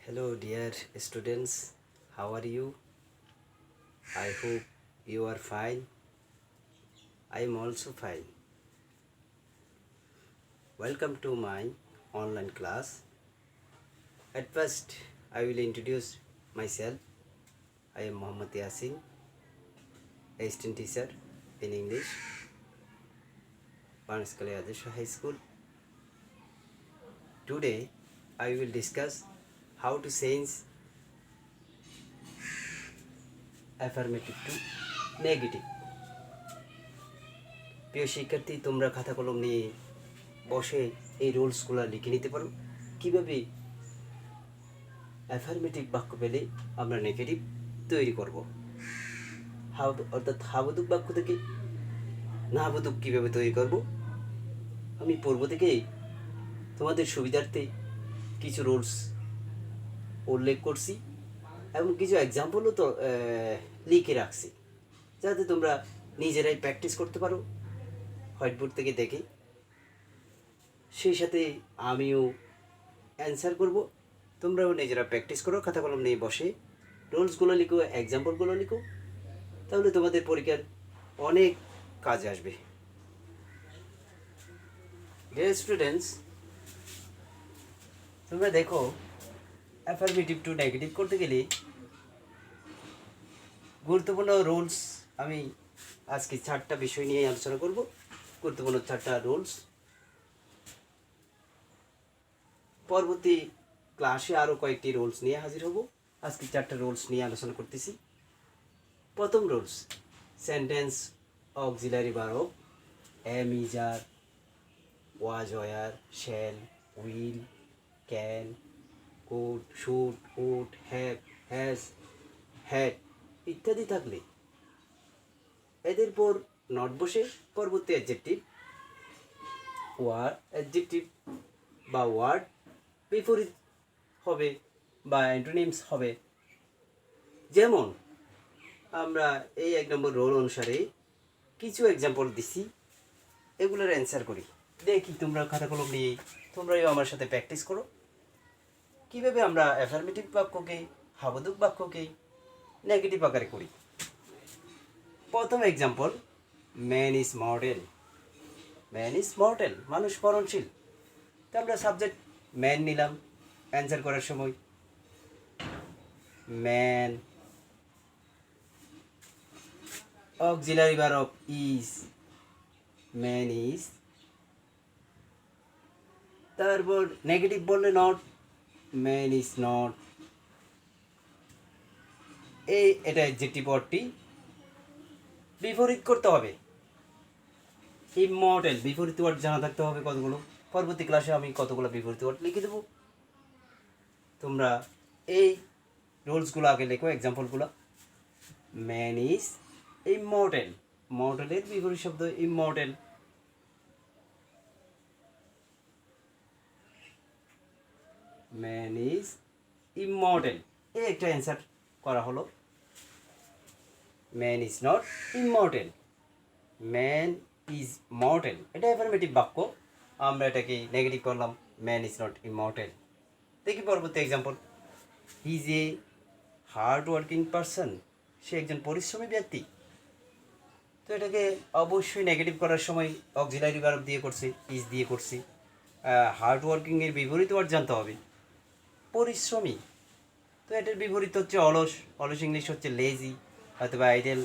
Hello, dear students. How are you? I hope you are fine. I am also fine. Welcome to my online class. At first, I will introduce myself. I am Muhammad Yasin, assistant teacher in English, Banskale Adesh High School. Today, I will discuss how to change affirmative to negative. প্রিয় শিক্ষার্থী, তোমরা খাতা কলম নিয়ে বসে এই রুলসগুলো লিখে নিতে পারো কীভাবে অ্যাফার্মেটিভ বাক্য পেলে আমরা নেগেটিভ তৈরি করব। অর্থাৎ হাবোধক বাক্য থেকে নাবোধক কীভাবে তৈরি করব আমি পূর্ব থেকেই তোমাদের সুবিধার্থে কিছু রুলস উল্লেখ করছি এবং কিছু এক্সাম্পলও তো লিখে রাখছি, যাতে তোমরা নিজেরাই প্র্যাকটিস করতে পারো হোয়াইটবোর্ড থেকে দেখে। সেই সাথে আমিও অ্যান্সার করব, তোমরাও নিজেরা প্র্যাকটিস করো, খাতা কলম নিয়ে বসে রুলসগুলো লিখো, এক্সাম্পলগুলো লিখো, তাহলে তোমাদের পরীক্ষার অনেক কাজে আসবে। ডিয়ার স্টুডেন্টস, তোমরা দেখো অ্যাফার্মেটিভ টু নেগেটিভ করতে গেলে গুরুত্বপূর্ণ রুলস আমি আজকে 4টা বিষয় নিয়ে আলোচনা করব। গুরুত্বপূর্ণ 4টা রুলস। পরবর্তী ক্লাসে আরও কয়েকটি রুলস নিয়ে হাজির হব। আজকে 4টা রুলস নিয়ে আলোচনা করতেছি। প্রথম rules, sentence auxiliary verb am, is, are, was, were, shall, will, can, could, should, would, have, has, had ইত্যাদি থাকলে এদের পর নট বসে পরবর্তী অ্যাডজেক্টিভ অ্যাডজেক্টিভ বা ওয়ার্ড বিপরীত হবে বা অ্যান্টোনিমস হবে। যেমন আমরা এই 1 নম্বর রোল অনুসারে কিছু এক্সাম্পল দিছি, এগুলোর অ্যান্সার করি। দেখি তোমরা খাতা কলম নিয়ে তোমরাও আমার সাথে প্র্যাকটিস করো কীভাবে আমরা অ্যাফার্মেটিভ বাক্যকে হাবোধক বাক্যকে নেগেটিভ আকারে করি। প্রথম example, man is mortal. Man is mortal, মানুষ মরণশীল। তো আমরা সাবজেক্ট ম্যান নিলাম অ্যান্সার করার সময়। Man, auxiliary verb is, man is. তারপর নেগেটিভ বললে নট, ম্যান ইজ নট। এটা অ্যাডজেক্টিভ ওয়ার্ডটি বিপরীত করতে হবে। ইমমর্টেল, বিপরীত ওয়ার্ড জানা থাকতে হবে কতগুলো। পরবর্তী ক্লাসে আমি কতগুলো বিপরীত ওয়ার্ড লিখে দেবো, তোমরা এই রুলসগুলো আগে লেখো, এক্সাম্পলগুলো। ম্যান ইজ ইমমর্টেল, মর্টেলের বিপরীত শব্দ ইমমর্টেল। ম্যান ইজ ইমমর্টেল, এই একটা অ্যান্সার করা হলো। Man is not immortal, man is mortal. এটা অ্যাফার্মেটিভ বাক্য, আমরা এটাকে নেগেটিভ করলাম, ম্যান ইজ নট ইমমর্টেল। দেখি পরবর্তী example, he is a hard working person, সে একজন পরিশ্রমী ব্যক্তি। তো এটাকে অবশ্যই নেগেটিভ করার সময় অক্সিলারি ভার্ব দিয়ে করছি, ইজ দিয়ে করছি। হার্ড ওয়ার্কিংয়ের বিপরীত ওয়ার্ড জানতে হবে, পরিশ্রমী। তো এটার বিপরীত হচ্ছে অলস, অলস ইংলিশ হচ্ছে লেজি অথবা আইডেল।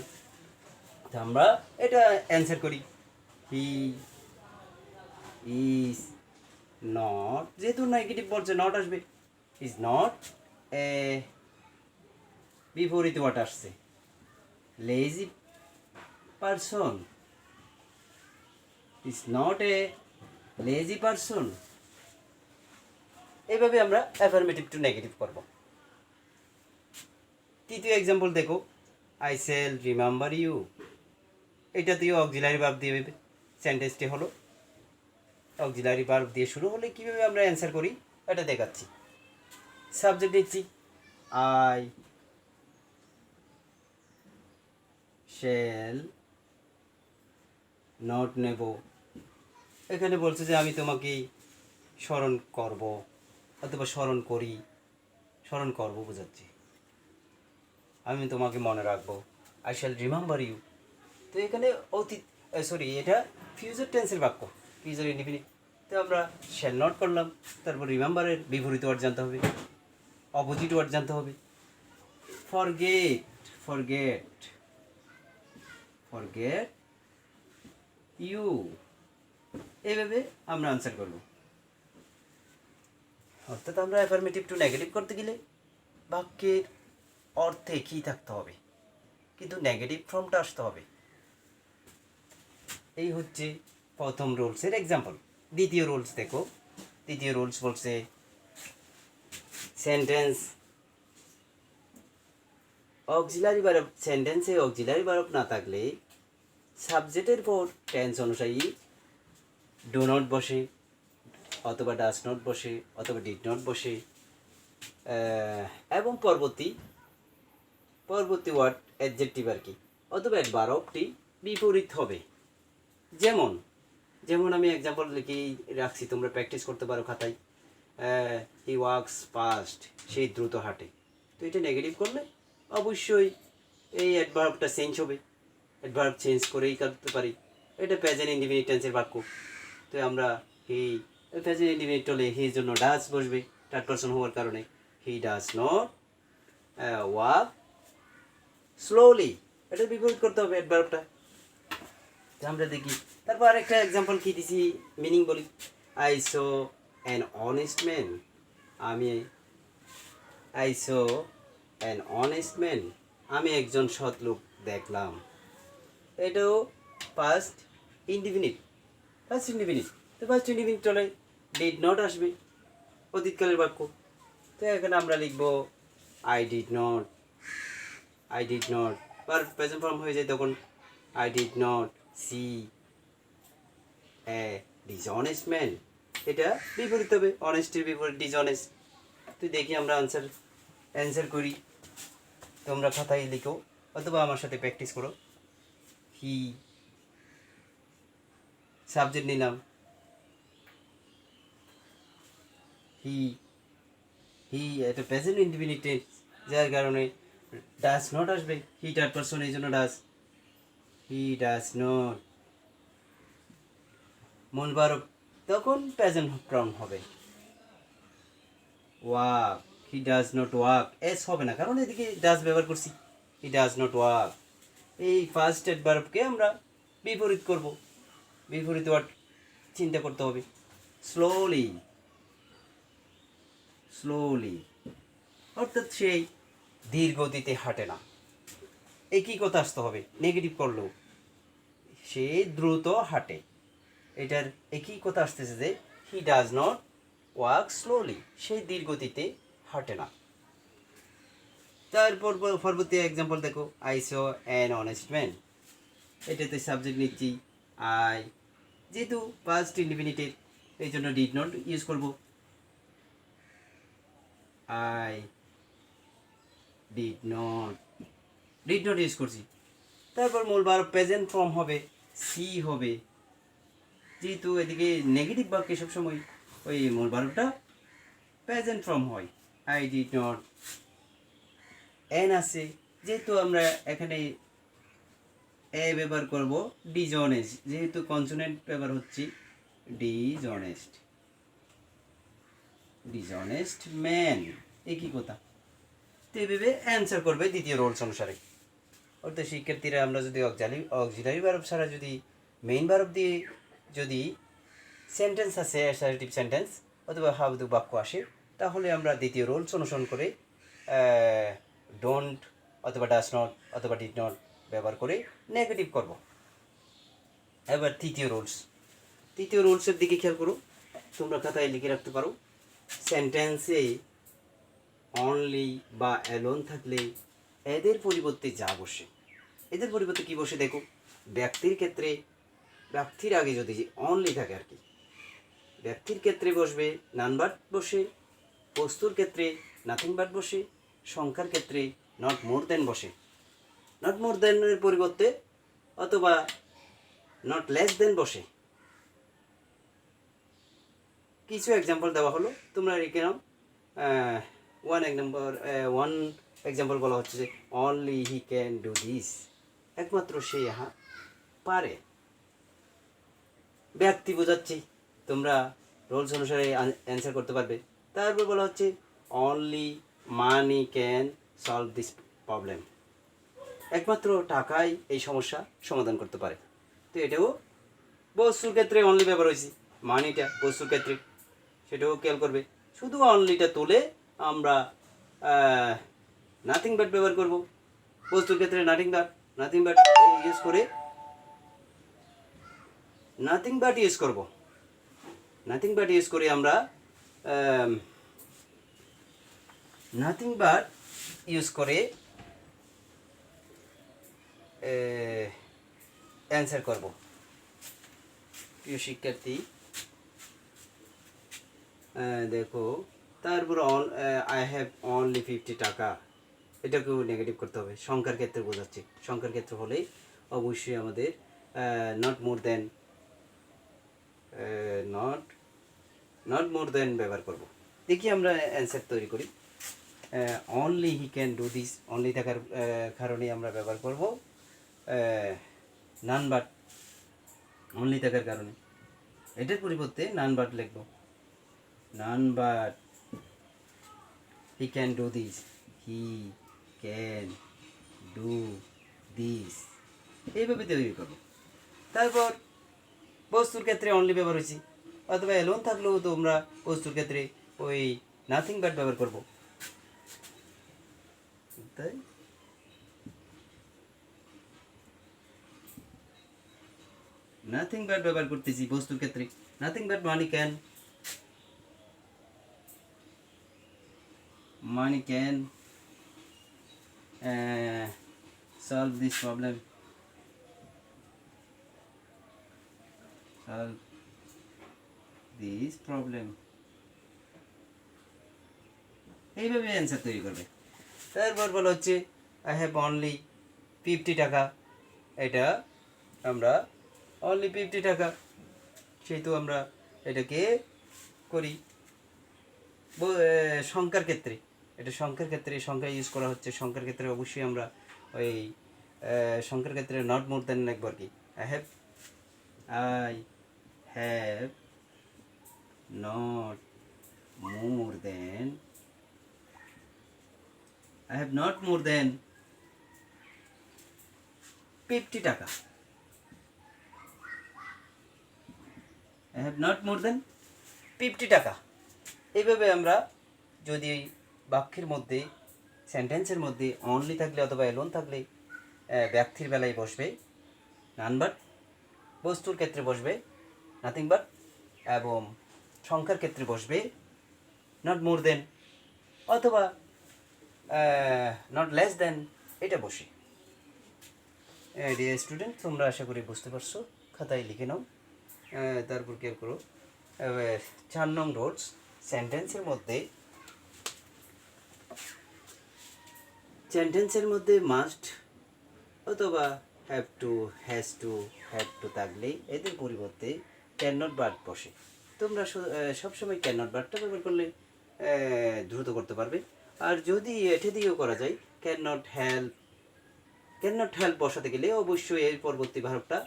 তো আমরা এটা অ্যান্সার করি, হি ইজ নট, যেহেতু নেগেটিভ বলছে নট আসবে, ইজ নট এ, বিপরীত ওয়ার্ড আসছে lazy person, is not a lazy person. এইভাবে আমরা অ্যাফার্মেটিভ টু নেগেটিভ করব। তৃতীয় এক্সাম্পল দেখো, আই শ্যাল রিমেম্বার ইউ। এটাতেও অক্সিলারি ভার্ব দিয়ে সেন্টেন্সটি হলো। অক্সিলারি ভার্ব দিয়ে শুরু হলে কীভাবে আমরা অ্যান্সার করি এটা দেখাচ্ছি। সাবজেক্ট দিচ্ছি আই শ্যাল নট নেব। এখানে বলছে যে আমি তোমাকে স্মরণ করব অথবা স্মরণ করি, স্মরণ করবো বোঝাচ্ছি, আমি তোমাকে মনে রাখবো, আই শ্যাল রিমেম্বার ইউ। তো এখানে অতীত, সরি, এটা ফিউচার টেন্সের বাক্য, ফিউচার ইনডিফিনিট। তো আমরা শ্যাল নট করলাম, তারপর রিমেম্বারের বিপরীত ওয়ার্ড জানতে হবে, অপোজিট ওয়ার্ড জানতে হবে। ফরগেট, ফরগেট, ফরগেট ইউ, এইভাবে আমরা আনসার করব। অর্থাৎ আমরা অ্যাফার্মেটিভ টু নেগেটিভ করতে গেলে বাক্যের অর্থে কী থাকতে হবে, কিন্তু নেগেটিভ ফর্মটা আসতে হবে। এই হচ্ছে প্রথম রুলসের এক্সাম্পল। দ্বিতীয় রুলস দেখো, দ্বিতীয় রুলস বলছে সেন্টেন্স অক্সিলারি ভার্ব, সেন্টেন্সে অক্সিলারি ভার্ব না থাকলে সাবজেক্টের পর টেন্স অনুযায়ী ডু নট বসে, অথবা ডাজ নট বসে, অথবা ডিড নট বসে, এবং পরবর্তী ওয়ার্ড অ্যাডজেক্টিভ আর কি, অথবা ভার্বটি বিপরীত হবে। যেমন যেমন আমি এক্সাম্পল লিখে রাখছি, তোমরা প্র্যাকটিস করতে পারো খাতায়। হি ওয়াক্স ফাস্ট, সে দ্রুত হাঁটে। তো এটা নেগেটিভ করলে অবশ্যই এই অ্যাডভার্বটা চেঞ্জ হবে, অ্যাডভার্ব চেঞ্জ করেই করতে পারি। এটা প্রেজেন্ট ইনডিফিনিট টেন্সের বাক্য। তো আমরা হি, প্রেজেন্ট ইনডিফিনিট হলে হির জন্য ডাজ বসবে, থার্ড পারসন হওয়ার কারণে। He does not walk slowly, এটা বিপরীত করতে হবে অ্যাডভার্বটা। আমরা দেখি তারপর আরেকটা এক্সাম্পল কি দিছি, মিনিং বলি। I saw an honest man, আমি I saw an honest man, আমি একজন সৎ লোক দেখলাম। এটাও ফার্স্ট ইনডিফিনিট, ফার্স্ট ইনডিফিনিট। তো ফার্স্ট ইনডিফিনিট চলে ডিড নট আসবে, অতীতকালের বাক্য। তো এখানে আমরা লিখবো I did not, I did not, আর প্রেজেন্ট ফর্ম হয়ে যায় তখন I did not see a dishonest man. এটা বিপরীত হবে, অনেস্টের বিপরীত ডিসঅনেস্ট। তুই দেখি আমরা অ্যান্সার করি, তোমরা খাতায় লিখো অথবা আমার সাথে প্র্যাকটিস করো। হি, সাবজেক্ট নিলাম হি, এটা প্রেজেন্ট ইনডিফিনিট টেন্স, যার কারণে ডাজ নট আসবে। হি থার্ড পারসন, এই জন্য ডাজ, হি ডাজ নট। মূল ভার্ব তখন প্রেজেন্ট ফর্ম হবে। Walk, he does not walk, S হবে না কারণ এদিকে ডাজ ব্যবহার করছি। হি ডাজ নট ওয়াক, এই ফার্স্ট অ্যাডভার্বকে আমরা বিপরীত করব, বিপরীত ওয়ার্ড চিন্তা করতে হবে। স্লোলি, স্লোলি, অর্থাৎ সেই ধীর গতিতে হাঁটে না। একই কথা আসতে হবে, নেগেটিভ করলেও সে দ্রুত হাঁটে, এটার একই কথা আসতেছে যে he does not walk slowly, সেই ধীর গতিতে হাঁটে না। তারপর পরবর্তী এক্সাম্পল দেখো, I saw an honest man, এটাতে সাবজেক্ট নিচ্ছি আই, যেহেতু পাস্ট ইনডিফিনিটেড এই জন্য ডিড নট ইউজ করব। আই ডিড নট ইউজ করছি। তারপর মূল ভার্ব প্রেজেন্ট ফর্ম হবে, সি হবে, যেহেতু এদিকে নেগেটিভ বাক্যে সবসময় ওই মূল ভার্বটা প্রেজেন্ট ফর্ম হয়। আই ডিড নট, এন আছে, যেহেতু আমরা এখানে এ ব্যবহার করব ডিসঅনেস্ট, যেহেতু কনসোনেন্ট ব্যবহার হচ্ছে ডিসঅনেস্ট ম্যান, একই কথা। তো এইভাবে অ্যান্সার করবে দ্বিতীয় রুলস অনুসারে। অর্থাৎ শিক্ষার্থীরা আমরা যদি অক্সিলারি ভার্ব ছাড়া যদি মেইন ভার্ব দিয়ে যদি সেন্টেন্স আছে, অ্যাসার্টিভ সেন্টেন্স অথবা হাবদু বাক্য আসে, তাহলে আমরা দ্বিতীয় রুলস অনুসরণ করে ডোন্ট অথবা ডাজ নট অথবা ডিড নট ব্যবহার করে নেগেটিভ করব। এবার তৃতীয় রুলসের দিকে খেয়াল করো, তোমরা খাতায় লিখে রাখতে পারো। সেন্টেন্সে অনলি বা অ্যালোন থাকলে এদের পরিবর্তে যা বসে, এদের পরিবর্তে কি বসে দেখো। ব্যক্তির ক্ষেত্রে, ব্যক্তির আগে যদি অনলি থাকে আর কি, ব্যক্তির ক্ষেত্রে বসবে নান ভার্ব বসে, বস্তুর ক্ষেত্রে নাথিং ভার্ব বসে, সংখ্যার ক্ষেত্রে নট মোর দেন বসে। নট মোর দেনের পরিবর্তে অথবা নট লেস দেন বসে। কিছু এক্সাম্পল দেওয়া হলো, তোমরা লিখে নাও। ওয়ান এক্সাম্পল বলা হচ্ছে যে only he can do this, একমাত্র সে ইহা পারে। ব্যক্তি বোঝাচ্ছি, তোমরা রোলস অনুসারে অ্যান্সার করতে পারবে। তারপর বলা হচ্ছে only money can solve this problem, একমাত্র টাকাই এই সমস্যা সমাধান করতে পারে। তো এটাও বস্তুর ক্ষেত্রে অনলি ব্যবহার হয়েছে, মানিটা বস্তুর ক্ষেত্রে, সেটাও খেয়াল করবে। শুধু অনলিটা তুলে আমরা নাথিং বাট ব্যবহার করব, বস্তুর ক্ষেত্রে নাথিং বাট ইউজ করে নাথিং বাট ইউজ করব। নাথিং বাট ইউজ করে আমরা নাথিং বাট ইউজ করে অ্যান্সার করব। প্রিয় শিক্ষার্থী দেখো, তারপর আই হ্যাভ অনলি 50 টাকা, এটাকেও নেগেটিভ করতে হবে, সংখ্যার ক্ষেত্রে বোঝাচ্ছি। সংখ্যার ক্ষেত্রে হলে অবশ্যই আমাদের নট মোর দেন ব্যবহার করব। দেখি আমরা অ্যান্সার তৈরি করি। Only he can do this, only থাকার কারণে আমরা ব্যবহার করব নান বাট, অনলি থাকার কারণে। এটার পরিবর্তে নান বাট লিখব, none but he can do this, he can do this, এইভাবে তৈরি করব। তারপর বস্তুর ক্ষেত্রে অনলি ব্যবহার হয়েছি, অথবা এলোন থাকলেও তোমরা বস্তুর ক্ষেত্রে ওই নাথিং বাট ব্যবহার করব। তাই নাথিং বাট ব্যবহার করতেছি বস্তুর ক্ষেত্রে। Nothing but money can solve this problem, solve this problem, এইভাবে অ্যান্সার তৈরি করবে। তারপর বলা হচ্ছে আই হ্যাভ অনলি 50 টাকা, এটা আমরা অনলি 50 টাকা, সেহেতু আমরা এটাকে করি সংখ্যার ক্ষেত্রে। এটা সংখ্যার ক্ষেত্রে সংখ্যা ইউজ করা হচ্ছে, সংখ্যার ক্ষেত্রে অবশ্যই আমরা ওই সংখ্যার ক্ষেত্রে নট মোর দেন একবার কি I have not more than, I have not more than 50 টাকা, I have not more than 50 টাকা। এইভাবে আমরা যদি বাক্যের মধ্যে, সেন্টেন্সের মধ্যে অনলি থাকলে অথবা এলোন থাকলে ব্যক্তির বেলায় বসবে নান বাট, বস্তুর ক্ষেত্রে বসবে নাথিং বাট, এবং সংখ্যার ক্ষেত্রে বসবে নট মোর দেন অথবা নট লেস দেন, এটা বসে। ডিয়ার স্টুডেন্ট, তোমরা আশা করি বুঝতে পারছো, খাতায় লিখে নাও। তারপর কেয়ার করো 4 নং রোডস, সেন্টেন্সের মধ্যে মাস্ট অথবা হ্যাভ টু, হ্যাজ টু থাকলে এদের পরিবর্তে ক্যান নট বাট বসে। তোমরা সবসময় ক্যান নট বাটটা ব্যবহার করলে দ্রুত করতে পারবে। আর যদি এটা দিয়েও করা যায় ক্যান নট হেল্প বসাতে গেলে অবশ্যই এর পরবর্তী ভার্বটা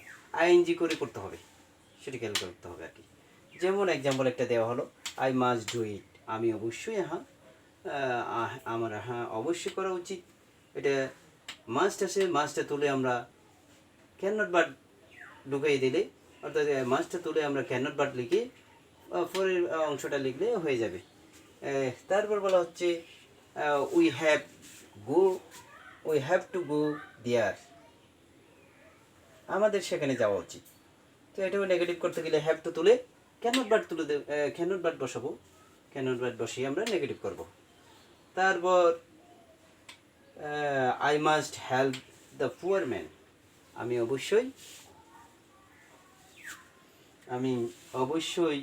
আইএনজি করে করতে হবে, সেটা খেয়াল করতে হবে আর কি। যেমন এক্সাম্পল একটা দেওয়া হলো আই মাস্ট ডু ইট, আমি অবশ্যই আমার অবশ্যই করা উচিত। এটা মাস্ট আসে, মাস্টটা তুলে আমরা ক্যান নট বাট ঢুকাই দিলে, অর্থাৎ মাস্টটা তুলে আমরা ক্যান নট বাট লিখে পরের অংশটা লিখলে হয়ে যাবে। তারপর বলা হচ্ছে উই হ্যাভ টু গো দেয়ার, আমাদের সেখানে যাওয়া উচিত। তো এটাও নেগেটিভ করতে গেলে হ্যাভ টু তুলে ক্যান নট বাট বসাবো, ক্যান নট বাট বসিয়ে আমরা নেগেটিভ করব। তারপর I must help the poor man, আমি অবশ্যই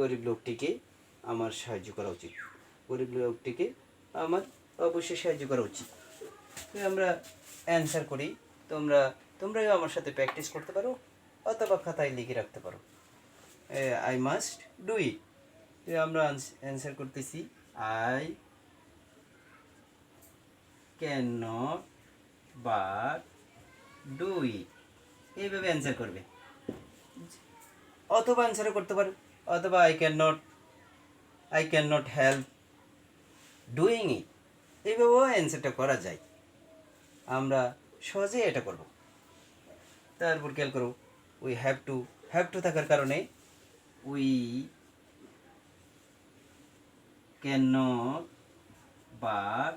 গরিব লোকটিকে আমার সাহায্য করা উচিত, গরিব লোকটিকে আমার অবশ্যই সাহায্য করা উচিত। তো আমরা অ্যান্সার করি, তোমরাও আমার সাথে প্র্যাকটিস করতে পারো অথবা খাতায় লিখে রাখতে পারো। আই মাস্ট ডু ইট, আমরা অ্যান্সার করতেছি I can not but do it, এইভাবে অ্যান্সার করবে। অথবা অ্যান্সারও করতে পারো, অথবা I can not help doing it, এইভাবেও অ্যান্সারটা করা যায়। আমরা সহজেই এটা করব। তারপর খেয়াল করো, উই হ্যাভ টু থাকার কারণে we can not but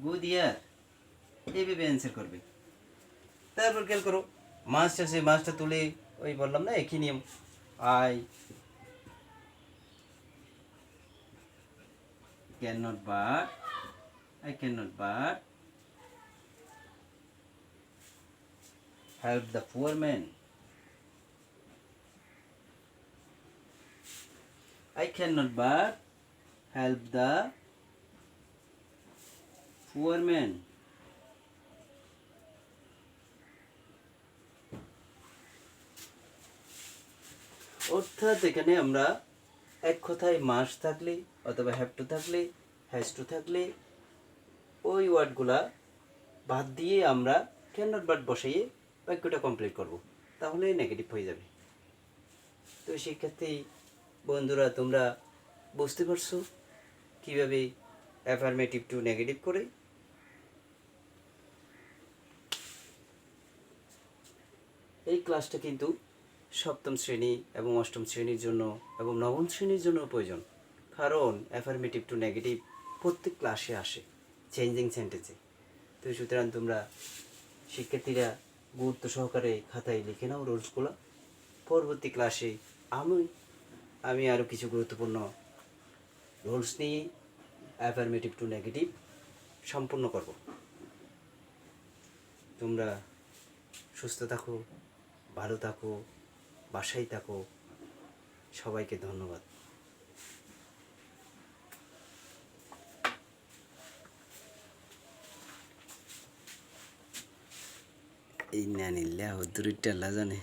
go there, এইভাবে অ্যান্সার করবে। তারপর খেয়াল করো, মাছটা আছে, মাছটা তুলে ওই বললাম না একই নিয়ম, I can not but help the poor man, I cannot but help the poor man. অর্থাৎ এখানে আমরা এক কথায় মাস থাকলে অথবা হ্যাভ টু থাকলে, হ্যাজ টু থাকলে ওই ওয়ার্ডগুলা বাদ দিয়ে আমরা ক্যান নট বাট বসাইয়ে বাক্যটা কমপ্লিট করব, তাহলে নেগেটিভ হয়ে যাবে। তো শিক্ষার্থী বন্ধুরা, তোমরা বুঝতে পারছো কীভাবে অ্যাফার্মেটিভ টু নেগেটিভ করে? এই ক্লাসটা কিন্তু সপ্তম শ্রেণী এবং অষ্টম শ্রেণীর জন্য এবং নবম শ্রেণীর জন্য প্রয়োজন, কারণ অ্যাফার্মেটিভ টু নেগেটিভ প্রত্যেক ক্লাসে আসে চেঞ্জিং সেন্টেন্সে। তো সুতরাং তোমরা শিক্ষার্থীরা গুরুত্ব সহকারে খাতায় লিখে নাও রুলসগুলো। পরবর্তী ক্লাসে আমি আরও কিছু গুরুত্বপূর্ণ রুলস নিয়ে অ্যাফার্মেটিভ টু নেগেটিভ সম্পূর্ণ করব। তোমরা সুস্থ থাকো, ভালো থাকো, বাসায় থাকো। সবাইকে ধন্যবাদ। এই না নিলে দূরটা জানে।